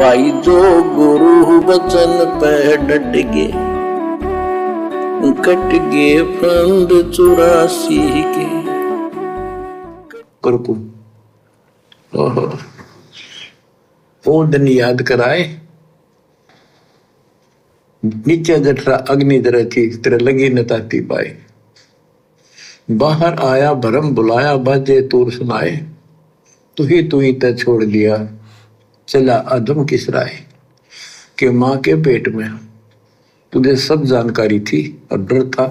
भाई जो गुरु वचन पे डट गे, कट गे फंद 84 के। प्रभु ओहो वो दिन याद कराए, नीचे जठरा अग्नि दर थी तेरे लगी न ताती पाए। बाहर आया भरम बुलाया बाजे तूर सुनाए, तू ही तय छोड़ दिया चला अधम किस राय। के माँ के पेट में तुझे सब जानकारी थी और डर था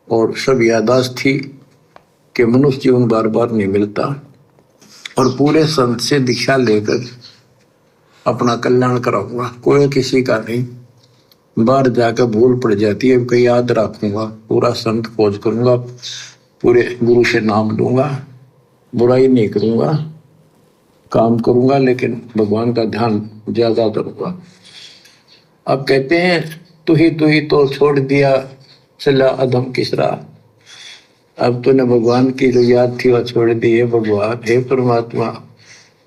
और सब यादाश्त थी कि मनुष्य जीवन बार बार नहीं मिलता, और पूरे संत से दीक्षा लेकर अपना कल्याण कराऊंगा, कोई किसी का नहीं। बाहर जाकर भूल पड़ जाती है, कहीं याद रखूंगा, पूरा संत खोज करूंगा, पूरे गुरु से नाम लूंगा, बुराई नहीं करूंगा, काम करूंगा, लेकिन भगवान का ध्यान ज्यादा करूंगा। अब कहते हैं तू ही तो छोड़ दिया चला अधम किस राह। अब तूने भगवान की जो याद थी वह छोड़ दी है। भगवान हे परमात्मा,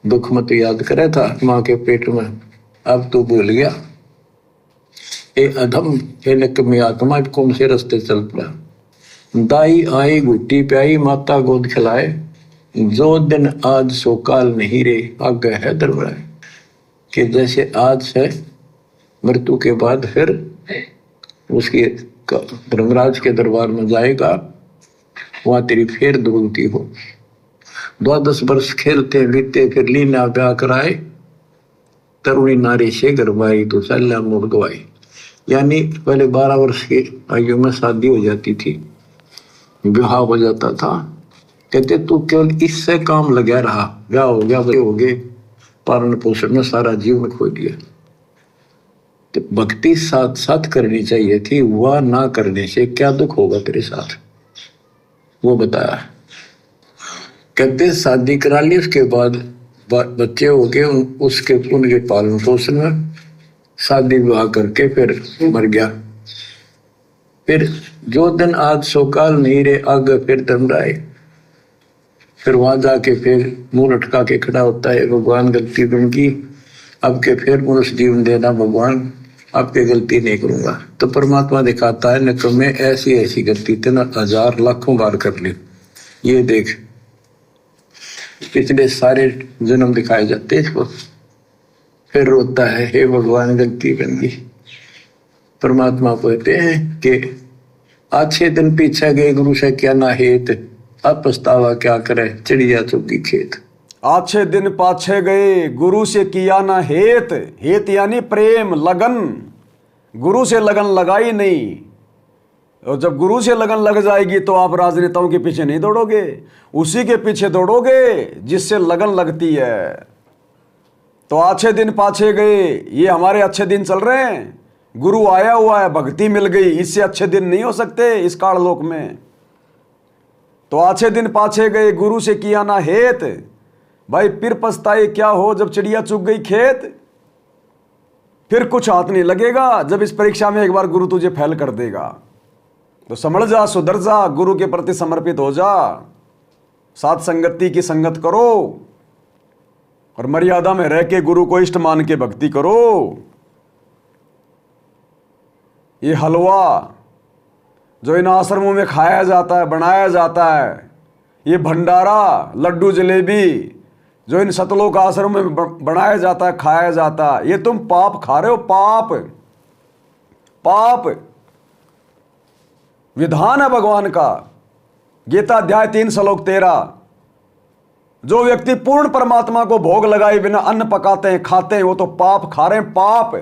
दुख मत याद करे था माँ के पेट में, अब तू भूल गया। ए अधम हे नकमी आत्मा, कौन से रास्ते चल पड़ा। दाई आई घुट्टी प्याई माता गोद खिलाए, जो दिन आज सो काल नहीं रे आगे है दरबार। कि जैसे आज है मृत्यु के बाद फिर उसके धर्मराज के दरबार में जाएगा, वहां तेरी फिर दुगुनती हो। 12 वर्ष खेलते बीते फिर लीना ब्याह कराए, तरुणी नारी से गरबाई तो सल्ला मुड़ गवाई। यानी पहले 12 वर्ष की आयु में शादी हो जाती थी, विवाह हो जाता था। कहते तू केवल इससे काम लगा रहा, ब्याह हो गया, बड़े हो गए, पालन पोषण में सारा जीवन खो दिया। तो भक्ति साथ साथ करनी चाहिए थी, वह ना करने से क्या दुख होगा तेरे साथ, वो बताया। कहते शादी करा ली, उसके बाद बच्चे हो गए, उसके उनके पालन पोषण में शादी विवाह करके फिर मर गया। फिर जो दिन आज सो काल नहीं रे आगे फिर धर्मराय। फिर वहां जाके फिर मुंह लटका के खड़ा होता है, भगवान गलती उनकी, अब के फिर मनुष्य जीवन देना भगवान, आपके गलती नहीं करूंगा। तो परमात्मा दिखाता है निकम्मे ऐसी ऐसी गलती तेना 1000 लाखों बार कर ली। ये देख पिछले सारे जन्म दिखाए जाते इसको, फिर रोता है हे भगवान गलती बन गई। परमात्मा कहते हैं कि अच्छे दिन पीछे गए गुरु से क्या ना हेत, अब पछतावा क्या करे चिड़िया चुगी खेत। अच्छे दिन पाछे गए गुरु से किया ना हेत, हेत यानी प्रेम लगन, गुरु से लगन लगाई नहीं। और जब गुरु से लगन लग जाएगी तो आप राजनेताओं के पीछे नहीं दौड़ोगे, उसी के पीछे दौड़ोगे जिससे लगन लगती है। तो अच्छे दिन पाछे गए, ये हमारे अच्छे दिन चल रहे हैं, गुरु आया हुआ है, भक्ति मिल गई, इससे अच्छे दिन नहीं हो सकते इस काल लोक में। तो अच्छे दिन पाछे गए गुरु से किया ना हेत, भाई फिर पछताए क्या हो जब चिड़िया चुग गई खेत। फिर कुछ हाथ नहीं लगेगा जब इस परीक्षा में एक बार गुरु तुझे फेल कर देगा। तो समझ जा, सुधर जा, गुरु के प्रति समर्पित हो जा, साथ संगति की संगत करो और मर्यादा में रह के गुरु को इष्ट मान के भक्ति करो। ये हलवा जो इन आश्रमों में खाया जाता है, बनाया जाता है, ये भंडारा लड्डू जलेबी जो इन सतलोक आश्रमों में बनाया जाता है, खाया जाता है, ये तुम पाप खा रहे हो। पाप पाप विधान है भगवान का। गीता अध्याय 3 श्लोक 13, जो व्यक्ति पूर्ण परमात्मा को भोग लगाए बिना अन्न पकाते हैं खाते हैं, वो तो पाप खा रहे हैं। पाप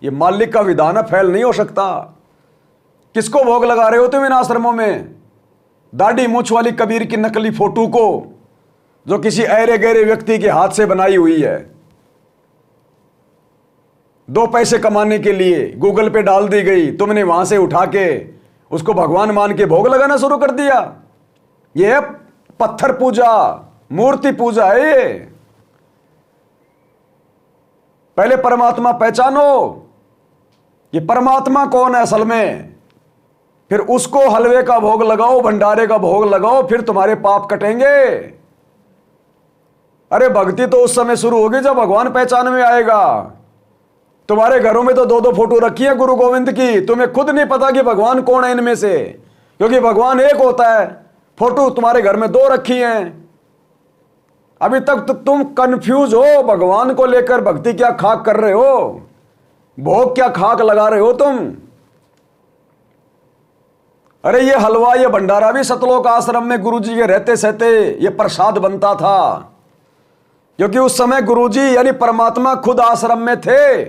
ये मालिक का विधान है, फेल नहीं हो सकता। किसको भोग लगा रहे हो तुम इन आश्रमों में? दाढ़ी मूछ वाली कबीर की नकली फोटो को, जो किसी ऐरे गहरे व्यक्ति के हाथ से बनाई हुई है, 2 पैसे कमाने के लिए गूगल पे डाल दी गई, तुमने वहां से उठा के उसको भगवान मान के भोग लगाना शुरू कर दिया। यह है पत्थर पूजा, मूर्ति पूजा है ये। पहले परमात्मा पहचानो, ये परमात्मा कौन है असल में, फिर उसको हलवे का भोग लगाओ, भंडारे का भोग लगाओ, फिर तुम्हारे पाप कटेंगे। अरे भक्ति तो उस समय शुरू होगी जब भगवान पहचान में आएगा। तुम्हारे घरों में तो 2-2 फोटो रखी है गुरु गोविंद की, तुम्हें खुद नहीं पता कि भगवान कौन है इनमें से, क्योंकि भगवान एक होता है, फोटो तुम्हारे घर में 2 रखी हैं। अभी तक तो तुम कंफ्यूज हो भगवान को लेकर, भक्ति क्या खाक कर रहे हो, भोग क्या खाक लगा रहे हो तुम। अरे ये हलवा ये भंडारा भी सतलोक आश्रम में गुरुजी के रहते सहते ये प्रसाद बनता था, क्योंकि उस समय गुरुजी यानी परमात्मा खुद आश्रम में थे,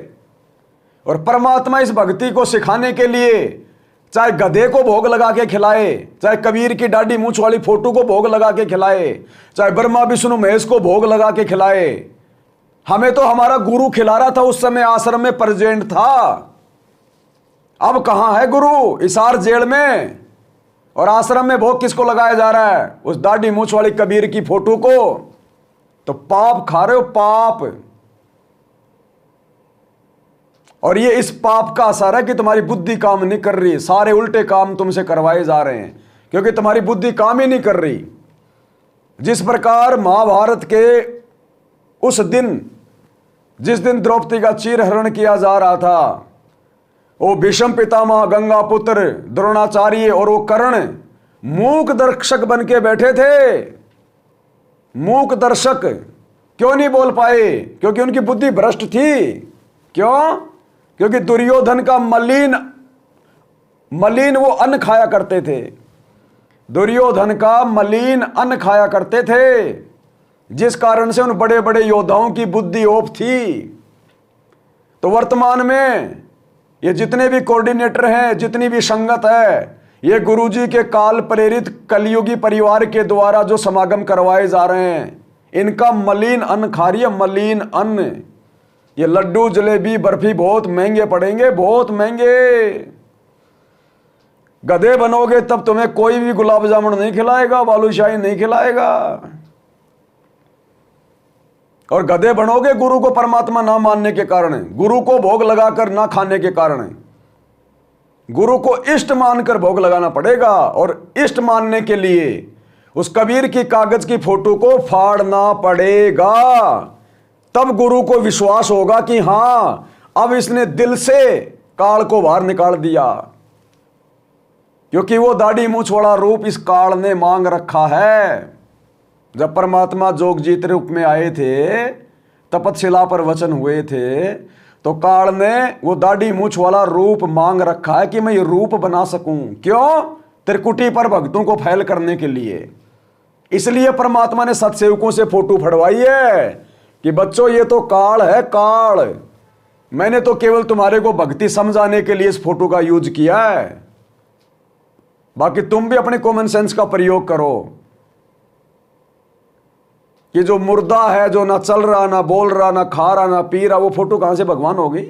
और परमात्मा इस भक्ति को सिखाने के लिए चाहे गधे को भोग लगा के खिलाए, चाहे कबीर की दाढ़ी मूंछ वाली फोटो को भोग लगा के खिलाए, चाहे ब्रह्मा विष्णु महेश को भोग लगा के खिलाए, हमें तो हमारा गुरु खिला रहा था। उस समय आश्रम में प्रेजेंट था। अब कहां है गुरु? इसार जेल में, और आश्रम में भोग किसको लगाया जा रहा है? उस दाढ़ी मूंछ वाली कबीर की फोटो को। तो पाप खा रहे हो, पाप। और ये इस पाप का असर है कि तुम्हारी बुद्धि काम नहीं कर रही, सारे उल्टे काम तुमसे करवाए जा रहे हैं, क्योंकि तुम्हारी बुद्धि काम ही नहीं कर रही। जिस प्रकार महाभारत के उस दिन, जिस दिन द्रौपदी का चीरहरण किया जा रहा था, वो भीष्म पितामह, गंगा पुत्र, द्रोणाचार्य और वो कर्ण मूक दर्शक बन के बैठे थे। मूक दर्शक क्यों नहीं बोल पाए? क्योंकि उनकी बुद्धि भ्रष्ट थी। क्यों? क्योंकि दुर्योधन का मलिन वो अन्न खाया करते थे। दुर्योधन का मलिन अन्न खाया करते थे, जिस कारण से उन बड़े बड़े योद्धाओं की बुद्धि ओप थी। तो वर्तमान में ये जितने भी कोऑर्डिनेटर हैं, जितनी भी संगत है, ये गुरुजी के काल प्रेरित कलयुगी परिवार के द्वारा जो समागम करवाए जा रहे हैं, इनका मलिन अन्न खा रही है, मलिन अन्न। ये लड्डू जलेबी बर्फी बहुत महंगे पड़ेंगे, बहुत महंगे। गधे बनोगे तब तुम्हें कोई भी गुलाब जामुन नहीं खिलाएगा, बालूशाही नहीं खिलाएगा। और गधे बनोगे गुरु को परमात्मा ना मानने के कारण, गुरु को भोग लगाकर ना खाने के कारण। गुरु को इष्ट मानकर भोग लगाना पड़ेगा, और इष्ट मानने के लिए उस कबीर की कागज की फोटो को फाड़ना पड़ेगा। तब गुरु को विश्वास होगा कि हां, अब इसने दिल से काल को बाहर निकाल दिया, क्योंकि वो दाढ़ी मूंछ वाला रूप इस काल ने मांग रखा है। जब परमात्मा जोगजीत रूप में आए थे, तपतशिला पर वचन हुए थे, तो काल ने वो दाढ़ी मूंछ वाला रूप मांग रखा है कि मैं ये रूप बना सकूं। क्यों? त्रिकुटी पर भक्तों को फैल करने के लिए। इसलिए परमात्मा ने सत्सेवकों से फोटो फड़वाई है कि बच्चों ये तो काल है, काल। मैंने तो केवल तुम्हारे को भक्ति समझाने के लिए इस फोटो का यूज किया है, बाकी तुम भी अपने कॉमन सेंस का प्रयोग करो कि जो मुर्दा है, जो ना चल रहा, ना बोल रहा, ना खा रहा, ना पी रहा, वो फोटो कहां से भगवान होगी?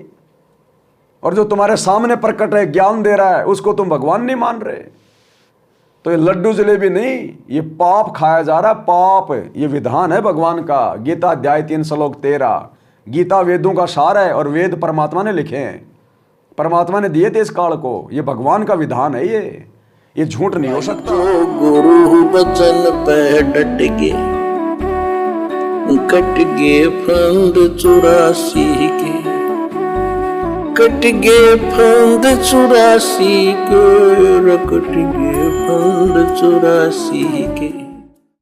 और जो तुम्हारे सामने प्रकट है, ज्ञान दे रहा है, उसको तुम भगवान नहीं मान रहे। तो ये लड्डू जलेबी नहीं, ये पाप खाया जा रहा है, पाप। ये विधान है भगवान का। गीता अध्याय 3 श्लोक 13। गीता वेदों का सार है, और वेद परमात्मा ने लिखे हैं, परमात्मा ने दिए थे इस काल को। ये भगवान का विधान है, ये झूठ नहीं हो सकता। जो गुरु बचन पे डट के, कट गए फंद 84 के, कट गए फंद 84 के, कट गए फंद 84 के।